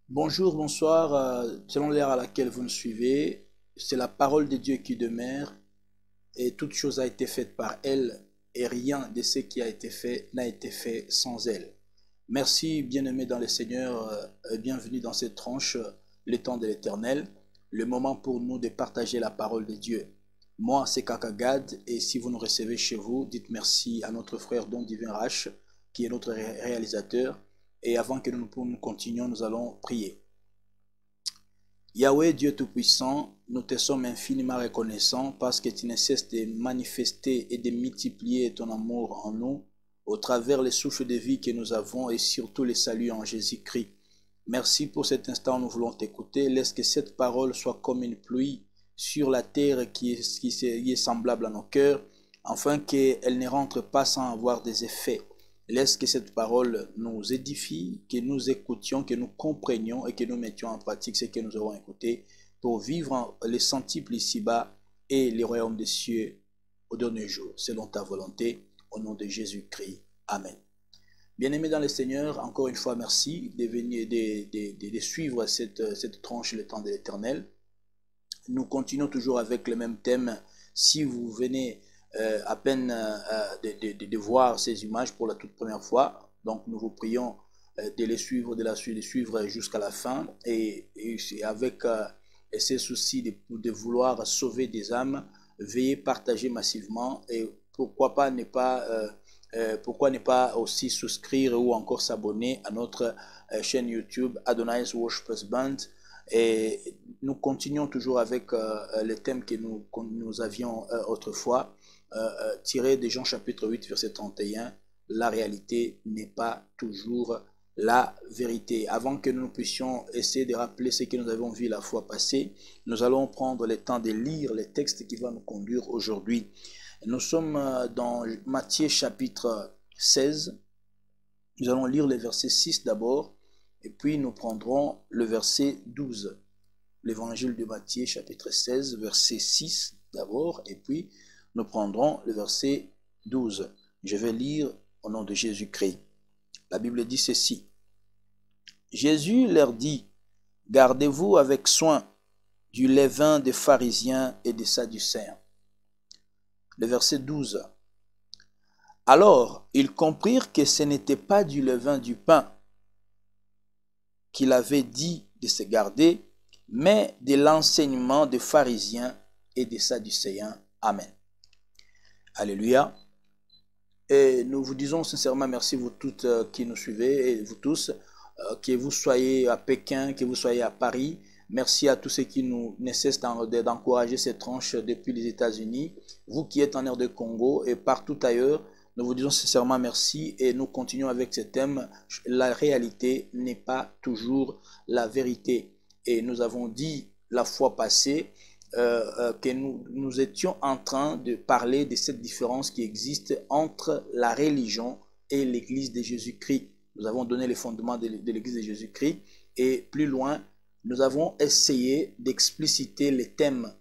Bonjour, bonsoir, selon l'ère à laquelle vous nous suivez, c'est la parole de Dieu qui demeure et toute chose a été faite par elle et rien de ce qui a été fait n'a été fait sans elle. Merci, bien-aimés dans le Seigneur, et bienvenue dans cette tranche, le temps de l'éternel, le moment pour nous de partager la parole de Dieu. Moi, c'est Kakagad et si vous nous recevez chez vous, dites merci à notre frère Don Divin Rach, qui est notre réalisateur. Et avant que nous continuions, nous allons prier. Yahweh, Dieu Tout-Puissant, nous te sommes infiniment reconnaissants parce que tu ne cesses de manifester et de multiplier ton amour en nous au travers les souffles de vie que nous avons et surtout les saluts en Jésus-Christ. Merci pour cet instant, nous voulons t'écouter. Laisse que cette parole soit comme une pluie sur la terre qui est semblable à nos cœurs, afin qu'elle ne rentre pas sans avoir des effets. Laisse que cette parole nous édifie, que nous écoutions, que nous comprenions et que nous mettions en pratique ce que nous avons écouté pour vivre les centiples ici-bas et les royaumes des cieux au dernier jour, selon ta volonté, au nom de Jésus-Christ. Amen. Bien-aimés dans le Seigneur, encore une fois, merci de suivre cette tranche, le temps de l'éternel. Nous continuons toujours avec le même thème. Si vous venez à peine de voir ces images pour la toute première fois, donc nous vous prions de les suivre, de les suivre jusqu'à la fin et avec ces soucis de vouloir sauver des âmes, veuillez partager massivement et pourquoi ne pas aussi souscrire ou encore s'abonner à notre chaîne YouTube Adonai's Worshipers Band. Et nous continuons toujours avec les thèmes que nous avions autrefois, tiré de Jean chapitre 8, verset 31. La réalité n'est pas toujours la vérité. Avant que nous puissions essayer de rappeler ce que nous avons vu la fois passée, nous allons prendre le temps de lire les textes qui vont nous conduire aujourd'hui. Nous sommes dans Matthieu chapitre 16. Nous allons lire le verset 6 d'abord. Et puis nous prendrons le verset 12. L'évangile de Matthieu, chapitre 16, verset 6 d'abord, et puis nous prendrons le verset 12. Je vais lire au nom de Jésus-Christ. La Bible dit ceci. Jésus leur dit, gardez-vous avec soin du levain des pharisiens et des sadducéens. Le verset 12. Alors, ils comprirent que ce n'était pas du levain du pain qu'il avait dit de se garder, mais de l'enseignement des pharisiens et des sadducéens. Amen. Alléluia. Et nous vous disons sincèrement merci, vous toutes qui nous suivez, et vous tous, que vous soyez à Pékin, que vous soyez à Paris. Merci à tous ceux qui nous cessent d'encourager cette tranche depuis les États-Unis. Vous qui êtes en aire de Congo et partout ailleurs, nous vous disons sincèrement merci et nous continuons avec ce thème. La réalité n'est pas toujours la vérité. Et nous avons dit la fois passée que nous étions en train de parler de cette différence qui existe entre la religion et l'Église de Jésus-Christ. Nous avons donné les fondements de l'Église de Jésus-Christ et plus loin, nous avons essayé d'expliciter les thèmes.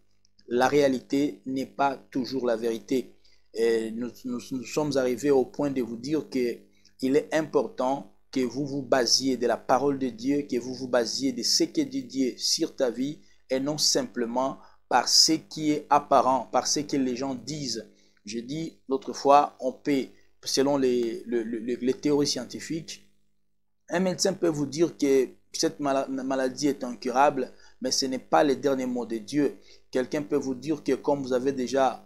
La réalité n'est pas toujours la vérité. Et nous sommes arrivés au point de vous dire qu'il est important que vous vous basiez de la parole de Dieu, que vous vous basiez de ce que dit Dieu sur ta vie et non simplement par ce qui est apparent, par ce que les gens disent. Je dis l'autre fois, on peut, selon les théories scientifiques, un médecin peut vous dire que cette maladie est incurable, mais ce n'est pas le dernier mot de Dieu. Quelqu'un peut vous dire que comme vous avez déjà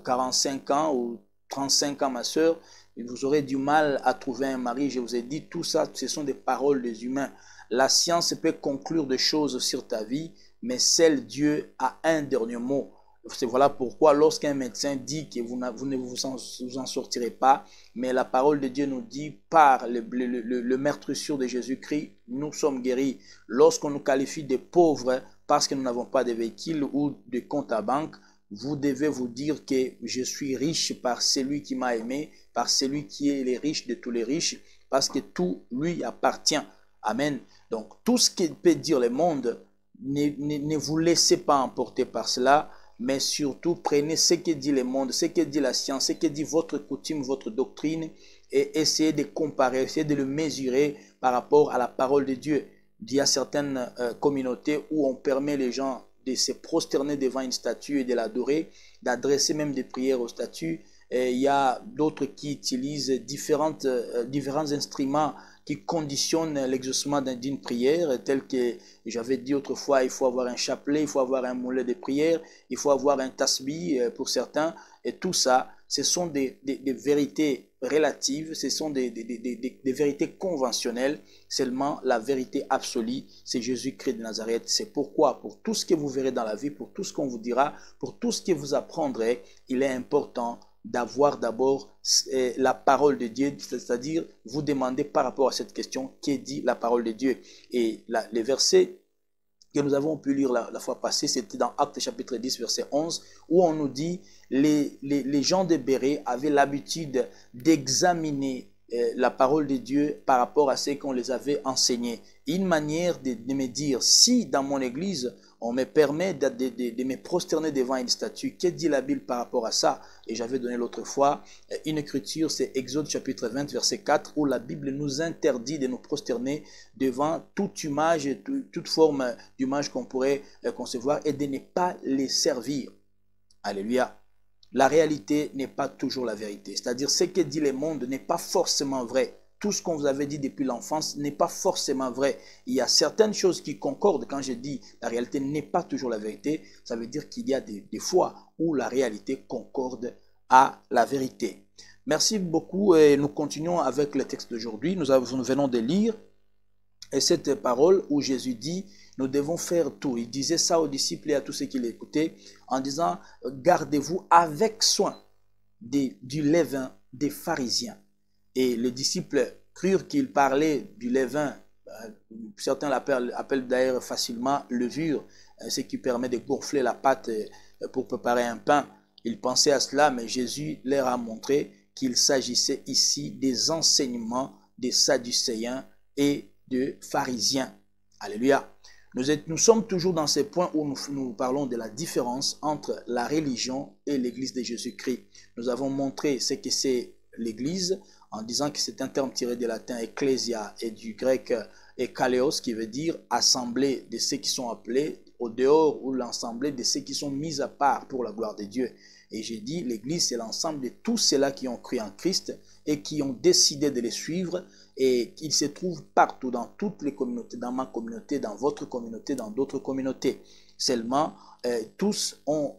45 ans ou 35 ans, ma soeur, vous aurez du mal à trouver un mari. Je vous ai dit, tout ça, ce sont des paroles des humains. La science peut conclure des choses sur ta vie, mais seul Dieu a un dernier mot. Voilà pourquoi lorsqu'un médecin dit que vous ne vous en sortirez pas, mais la parole de Dieu nous dit par le meurtrissure de Jésus-Christ, nous sommes guéris. Lorsqu'on nous qualifie de pauvres parce que nous n'avons pas de véhicule ou de compte à banque, vous devez vous dire que je suis riche par celui qui m'a aimé, par celui qui est le riche de tous les riches, parce que tout lui appartient. Amen. Donc tout ce que peut dire le monde, ne vous laissez pas emporter par cela, mais surtout prenez ce que dit le monde, ce que dit la science, ce que dit votre coutume, votre doctrine, et essayez de comparer, essayez de le mesurer par rapport à la parole de Dieu. il y a certaines communautés où on permet les gens de se prosterner devant une statue et de l'adorer, d'adresser même des prières aux statues. Et il y a d'autres qui utilisent différents instruments qui conditionnent l'exaucement d'une prière, tel que j'avais dit autrefois, il faut avoir un chapelet, il faut avoir un moulet de prière, il faut avoir un tasbih pour certains, et tout ça, ce sont des vérités relatives, ce sont des vérités conventionnelles. Seulement la vérité absolue, c'est Jésus-Christ de Nazareth. C'est pourquoi, pour tout ce que vous verrez dans la vie, pour tout ce qu'on vous dira, pour tout ce que vous apprendrez, il est important d'avoir d'abord la parole de Dieu, c'est-à-dire vous demandez par rapport à cette question, qu'est dit la parole de Dieu. Et les versets que nous avons pu lire la fois passée, c'était dans Actes chapitre 10, verset 11, où on nous dit, les gens de Bérée avaient l'habitude d'examiner la parole de Dieu par rapport à ce qu'on les avait enseigné. Une manière de me dire, si dans mon église, on me permet de me prosterner devant une statue, que dit la Bible par rapport à ça? Et j'avais donné l'autre fois une écriture, c'est Exode chapitre 20, verset 4, où la Bible nous interdit de nous prosterner devant toute image, toute forme d'image qu'on pourrait concevoir et de ne pas les servir. Alléluia. La réalité n'est pas toujours la vérité. C'est-à-dire, ce que dit le monde n'est pas forcément vrai. Tout ce qu'on vous avait dit depuis l'enfance n'est pas forcément vrai. Il y a certaines choses qui concordent. Quand je dis la réalité n'est pas toujours la vérité, ça veut dire qu'il y a des fois où la réalité concorde à la vérité. Merci beaucoup et nous continuons avec le texte d'aujourd'hui. Nous venons de lire cette parole où Jésus dit, nous devons faire tout. Il disait ça aux disciples et à tous ceux qui l'écoutaient en disant, gardez-vous avec soin du levain des pharisiens. Et les disciples crurent qu'il parlait du levain, certains l'appellent d'ailleurs facilement levure, ce qui permet de gonfler la pâte pour préparer un pain. Ils pensaient à cela, mais Jésus leur a montré qu'il s'agissait ici des enseignements des Sadducéens et des pharisiens. Alléluia. Nous sommes toujours dans ce point où nous parlons de la différence entre la religion et l'église de Jésus-Christ. Nous avons montré ce que c'est l'église en disant que c'est un terme tiré du latin ecclesia et du grec ekaleos qui veut dire assemblée de ceux qui sont appelés au dehors ou l'assemblée de ceux qui sont mis à part pour la gloire de Dieu. Et j'ai dit l'église c'est l'ensemble de tous ceux-là qui ont cru en Christ et qui ont décidé de les suivre et qu'ils se trouvent partout dans toutes les communautés, dans ma communauté, dans votre communauté, dans d'autres communautés. Seulement, tous ont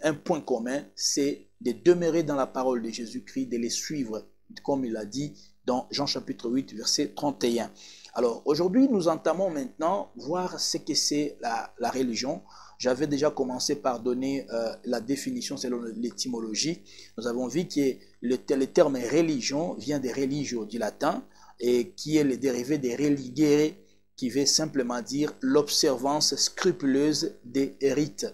un point commun, c'est de demeurer dans la parole de Jésus-Christ, de les suivre, comme il a dit dans Jean chapitre 8, verset 31. Alors, aujourd'hui, nous entamons maintenant voir ce que c'est la religion. J'avais déjà commencé par donner la définition selon l'étymologie. Nous avons vu que le terme religion vient de religio du latin et qui est le dérivé de religere, qui veut simplement dire l'observance scrupuleuse des rites.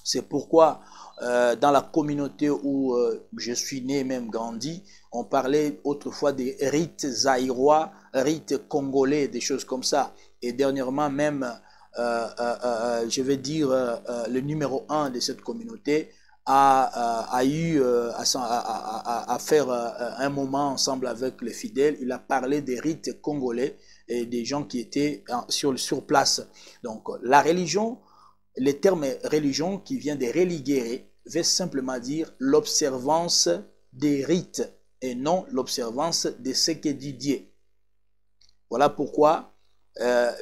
C'est pourquoi dans la communauté où je suis né, même grandi, on parlait autrefois des rites zaïrois, rites congolais, des choses comme ça. Et dernièrement même, je vais dire, le numéro 1 de cette communauté a eu à faire un moment ensemble avec les fidèles. Il a parlé des rites congolais et des gens qui étaient sur place. Donc la religion, le terme religion qui vient de religere veut simplement dire l'observance des rites et non l'observance de ce que dit Dieu. Voilà pourquoi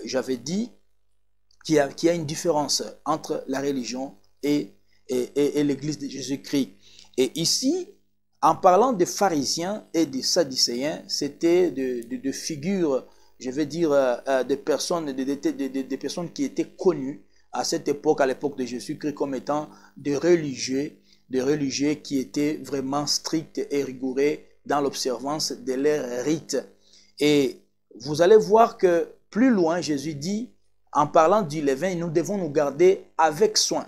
j'avais dit qu'il y a une différence entre la religion et l'église de Jésus-Christ. Et ici, en parlant des pharisiens et des sadducéens, c'était de figures, je vais dire, de personnes, des personnes qui étaient connues à cette époque, à l'époque de Jésus-Christ, comme étant des religieux qui étaient vraiment stricts et rigoureux dans l'observance de leurs rites. Et vous allez voir que plus loin, Jésus dit, en parlant du levain, nous devons nous garder avec soin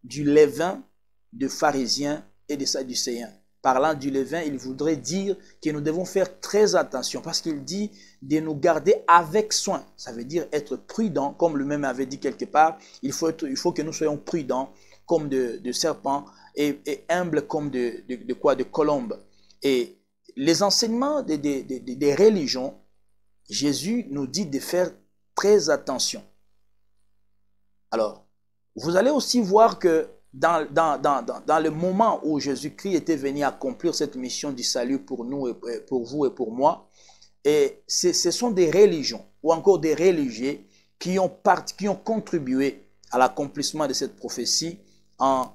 du levain de pharisiens et de sadducéens. Parlant du levain, il voudrait dire que nous devons faire très attention parce qu'il dit de nous garder avec soin. Ça veut dire être prudent, comme lui-même avait dit quelque part. Il faut que nous soyons prudents comme de serpents et humbles comme de colombes. Et les enseignements des religions, Jésus nous dit de faire très attention. Alors, vous allez aussi voir que dans le moment où Jésus-Christ était venu accomplir cette mission du salut pour nous, et pour vous et pour moi, et ce sont des religions ou encore des religieux qui ont contribué à l'accomplissement de cette prophétie en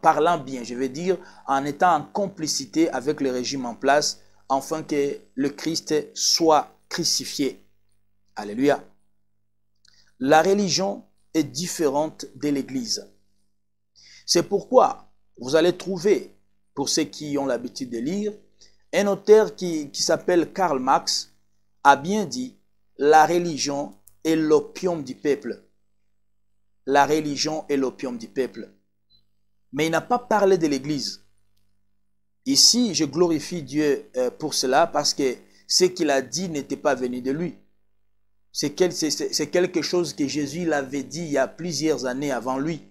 parlant bien, je veux dire, en étant en complicité avec le régime en place, afin que le Christ soit crucifié. Alléluia. La religion est différente de l'Église. C'est pourquoi vous allez trouver, pour ceux qui ont l'habitude de lire, un auteur qui s'appelle Karl Marx a bien dit « La religion est l'opium du peuple ». La religion est l'opium du peuple. Mais il n'a pas parlé de l'Église. Ici, je glorifie Dieu pour cela parce que ce qu'il a dit n'était pas venu de lui. C'est quelque chose que Jésus l'avait dit il y a plusieurs années avant lui.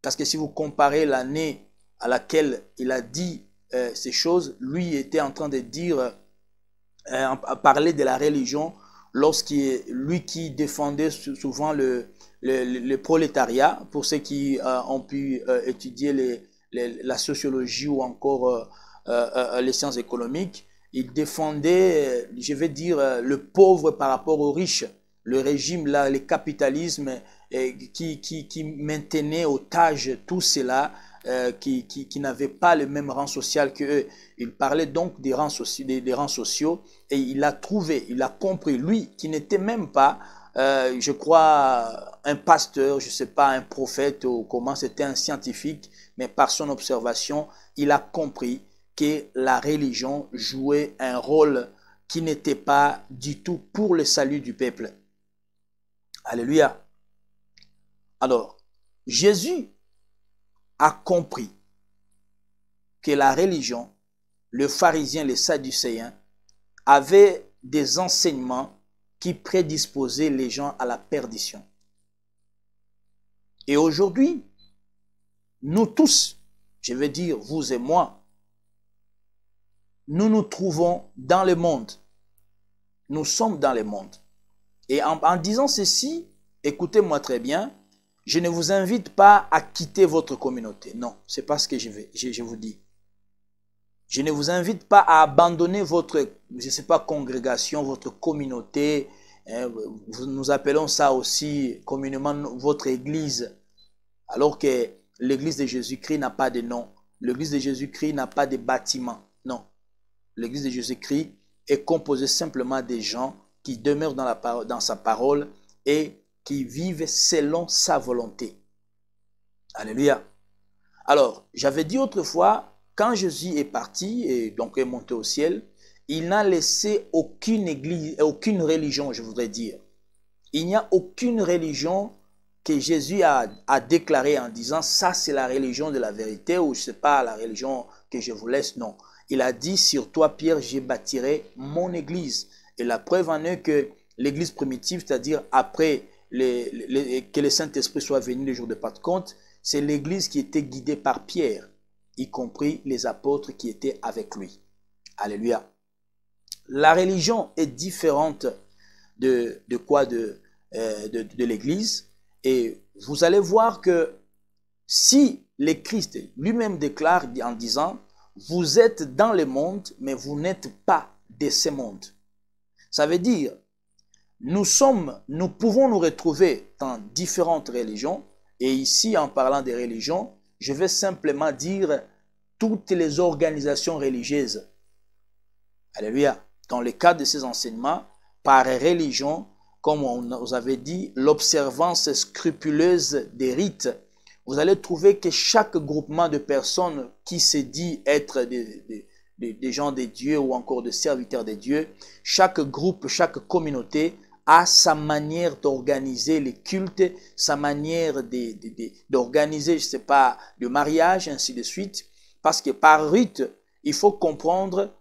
Parce que si vous comparez l'année à laquelle il a dit ces choses, lui était en train de dire, parler de la religion, lui qui défendait souvent le prolétariat, pour ceux qui ont pu étudier la sociologie ou encore les sciences économiques. Il défendait, je vais dire, le pauvre par rapport aux riches. Le régime, là, le capitalisme qui maintenait otage tout cela, qui n'avaient pas le même rang social qu'eux. Il parlait donc des rangs sociaux et il a trouvé, il a compris, lui qui n'était même pas, je crois, un pasteur, je ne sais pas, un prophète ou comment, c'était un scientifique, mais par son observation, il a compris que la religion jouait un rôle qui n'était pas du tout pour le salut du peuple. Alléluia. Alors, Jésus a compris que la religion, le pharisien, les sadducéens, avaient des enseignements qui prédisposaient les gens à la perdition. Et aujourd'hui, nous tous, je veux dire vous et moi, nous nous trouvons dans le monde. Nous sommes dans le monde. Et en disant ceci, écoutez-moi très bien, je ne vous invite pas à quitter votre communauté. Non, ce n'est pas ce que je vous dis. Je ne vous invite pas à abandonner votre, je ne sais pas, congrégation, votre communauté. Nous appelons ça aussi communément votre église. Alors que l'église de Jésus-Christ n'a pas de nom. L'église de Jésus-Christ n'a pas de bâtiment. Non. L'église de Jésus-Christ est composée simplement des gens qui demeurent dans sa parole et qui vivent selon sa volonté. Alléluia. Alors, j'avais dit autrefois, quand Jésus est parti et donc est monté au ciel, il n'a laissé aucune église, aucune religion, je voudrais dire. Il n'y a aucune religion que Jésus a déclarée en disant ça c'est la religion de la vérité ou je ne sais pas la religion que je vous laisse. Non. Il a dit sur toi Pierre, je bâtirai mon église. Et la preuve en est que l'église primitive, c'est-à-dire après que le Saint-Esprit soit venu le jour de Pentecôte, c'est l'église qui était guidée par Pierre, y compris les apôtres qui étaient avec lui. Alléluia. La religion est différente de l'église et vous allez voir que si le Christ lui-même déclare en disant « Vous êtes dans le monde, mais vous n'êtes pas de ce monde ». Ça veut dire nous pouvons nous retrouver dans différentes religions et ici en parlant des religions, je vais simplement dire toutes les organisations religieuses. Alléluia. Dans le cadre de ces enseignements, par religion, comme on vous avait dit, l'observance scrupuleuse des rites, vous allez trouver que chaque groupement de personnes qui se dit être des gens de Dieu ou encore des serviteurs de Dieu, chaque groupe, chaque communauté a sa manière d'organiser les cultes, sa manière d'organiser, je ne sais pas, le mariage, ainsi de suite. Parce que par rite, il faut comprendre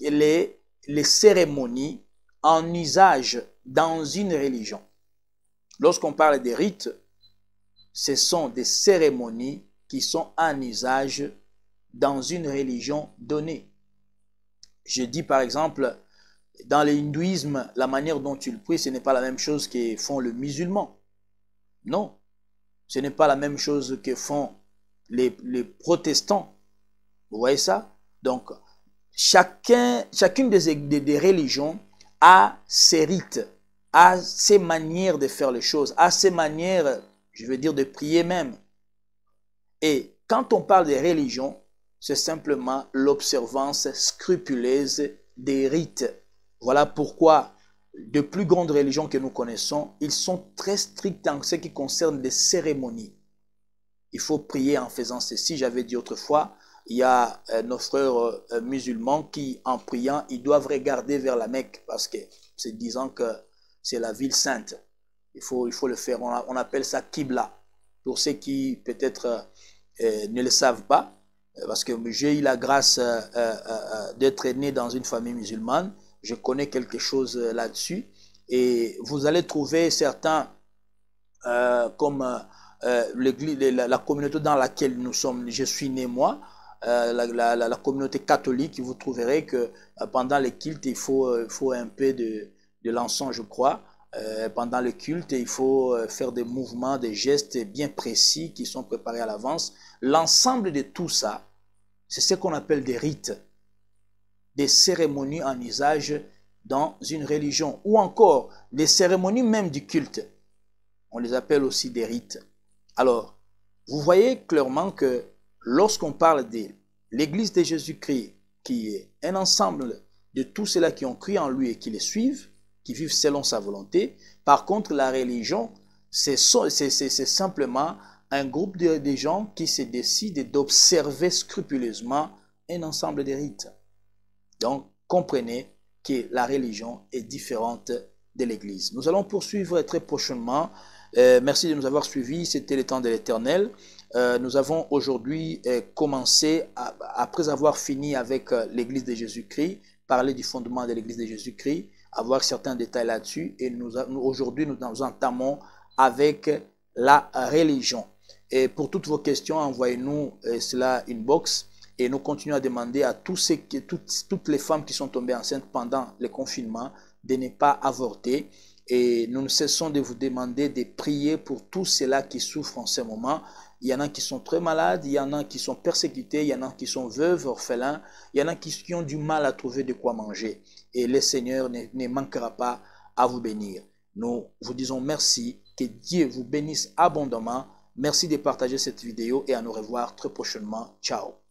les cérémonies en usage dans une religion. Lorsqu'on parle des rites, ce sont des cérémonies qui sont en usage dans une religion donnée. Je dis par exemple, Dans l'hindouisme, la manière dont ils prient, ce n'est pas la même chose que font les musulmans. Non, ce n'est pas la même chose que font les protestants. Vous voyez ça? Donc, chacune des religions a ses rites, a ses manières de faire les choses, a ses manières, je veux dire, de prier même. Et quand on parle de religion, c'est simplement l'observance scrupuleuse des rites. Voilà pourquoi de plus grandes religions que nous connaissons, ils sont très stricts en ce qui concerne les cérémonies. Il faut prier en faisant ceci. J'avais dit autrefois, il y a nos frères musulmans qui, en priant, ils doivent regarder vers la Mecque parce que c'est disant que c'est la ville sainte. Il faut le faire. On appelle ça Qibla. Pour ceux qui peut-être ne le savent pas, parce que j'ai eu la grâce d'être né dans une famille musulmane, je connais quelque chose là-dessus. Et vous allez trouver certains comme la communauté dans laquelle nous sommes, je suis né moi, la communauté catholique, vous trouverez que pendant les cultes, il faut un peu de l'encens, je crois. Pendant le culte, il faut faire des mouvements, des gestes bien précis qui sont préparés à l'avance. L'ensemble de tout ça, c'est ce qu'on appelle des rites, des cérémonies en usage dans une religion, ou encore des cérémonies même du culte. On les appelle aussi des rites. Alors, vous voyez clairement que lorsqu'on parle de l'Église de Jésus-Christ, qui est un ensemble de tous ceux-là qui ont cru en lui et qui le suivent, qui vivent selon sa volonté, par contre, la religion, c'est simplement un groupe de gens qui se décident d'observer scrupuleusement un ensemble de rites. Donc, comprenez que la religion est différente de l'Église. Nous allons poursuivre très prochainement. Merci de nous avoir suivis. C'était le temps de l'Éternel. Nous avons aujourd'hui commencé, après avoir fini avec l'Église de Jésus-Christ, parler du fondement de l'Église de Jésus-Christ, avoir certains détails là-dessus. Et aujourd'hui, nous entamons avec la religion. Et pour toutes vos questions, envoyez-nous cela inbox. Et nous continuons à demander à toutes les femmes qui sont tombées enceintes pendant le confinement de ne pas avorter. Et nous ne cessons de vous demander de prier pour tous ceux-là qui souffrent en ce moment. Il y en a qui sont très malades, il y en a qui sont persécutés, il y en a qui sont veuves, orphelins, il y en a qui ont du mal à trouver de quoi manger. Et le Seigneur ne manquera pas à vous bénir. Nous vous disons merci, que Dieu vous bénisse abondamment. Merci de partager cette vidéo et à nous revoir très prochainement. Ciao.